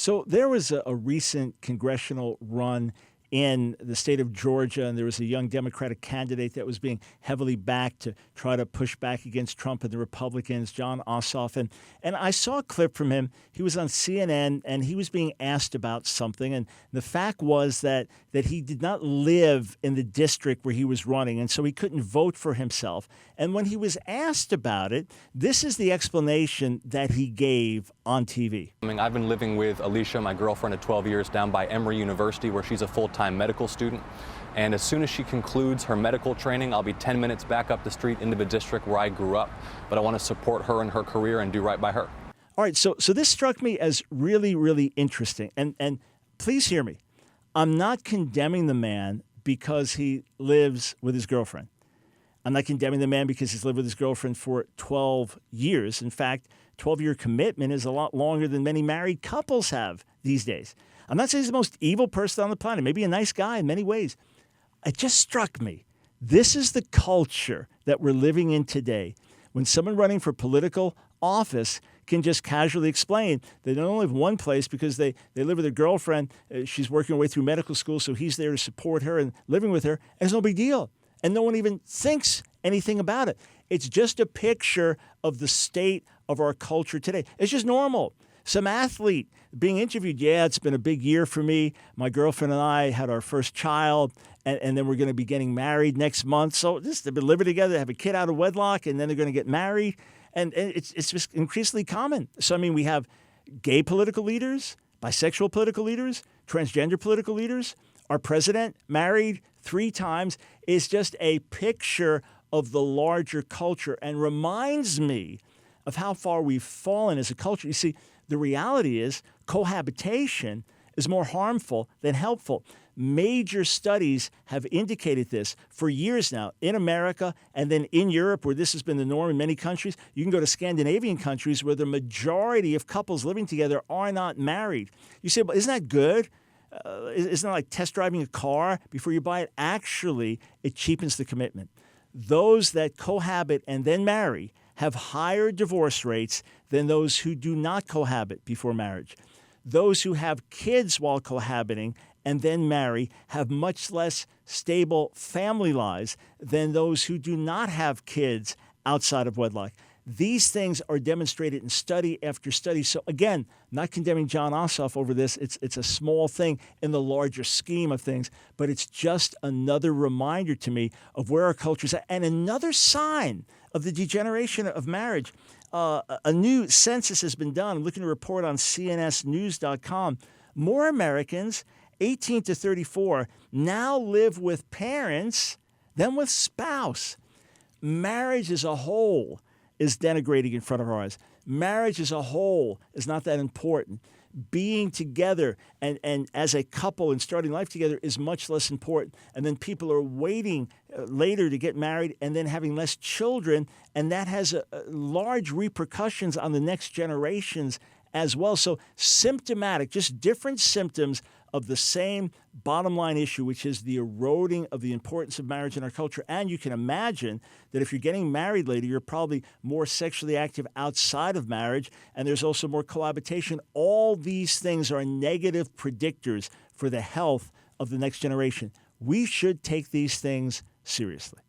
So there was a recent congressional run in the state of Georgia, and there was a young Democratic candidate that was being heavily backed to try to push back against Trump and the Republicans, Jon Ossoff. And I saw a clip from him. He was on CNN, and he was being asked about something. And the fact was that he did not live in the district where he was running, and so he couldn't vote for himself. And when he was asked about it, this is the explanation that he gave on TV. I've been living with Alicia, my girlfriend, of 12 years down by Emory University, where she's a full-time medical student. And as soon as she concludes her medical training, I'll be 10 minutes back up the street into the district where I grew up. But I want to support her in her career and do right by her. All right, so this struck me as really, really interesting. And please hear me. I'm not condemning the man because he lives with his girlfriend. I'm not condemning the man because he's lived with his girlfriend for 12 years. In fact, 12-year commitment is a lot longer than many married couples have these days. I'm not saying he's the most evil person on the planet, maybe a nice guy in many ways. It just struck me. This is the culture that we're living in today. When someone running for political office can just casually explain they don't live one place because they live with their girlfriend. She's working her way through medical school, so he's there to support her and living with her. And it's no big deal. And no one even thinks anything about it. It's just a picture of the state of our culture today. It's just normal. Some athlete being interviewed, yeah, it's been a big year for me. My girlfriend and I had our first child, and then we're going to be getting married next month. So they've been living together, have a kid out of wedlock, and then they're going to get married. And it's just increasingly common. So, I mean, we have gay political leaders, bisexual political leaders, transgender political leaders. Our president, married 3 times, is just a picture of the larger culture and reminds me of how far we've fallen as a culture. You see, the reality is cohabitation is more harmful than helpful. Major studies have indicated this for years now in America and then in Europe, where this has been the norm in many countries. You can go to Scandinavian countries where the majority of couples living together are not married. You say, well, isn't that good? Isn't it like test driving a car before you buy it? Actually, it cheapens the commitment. Those that cohabit and then marry have higher divorce rates than those who do not cohabit before marriage. Those who have kids while cohabiting and then marry have much less stable family lives than those who do not have kids outside of wedlock. These things are demonstrated in study after study. So again, not condemning Jon Ossoff over this. It's a small thing in the larger scheme of things, but it's just another reminder to me of where our culture is at and another sign of the degeneration of marriage. A new census has been done. I'm looking at a report on cnsnews.com. More Americans 18 to 34 now live with parents than with spouse. Marriage as a whole is denigrating in front of our eyes. Marriage as a whole is not that important. Being together and as a couple and starting life together is much less important. And then people are waiting later to get married and then having less children, and that has large repercussions on the next generations as well. So symptomatic, just different symptoms of the same bottom line issue, which is the eroding of the importance of marriage in our culture. And you can imagine that if you're getting married later, you're probably more sexually active outside of marriage, and there's also more cohabitation. All these things are negative predictors for the health of the next generation. We should take these things seriously.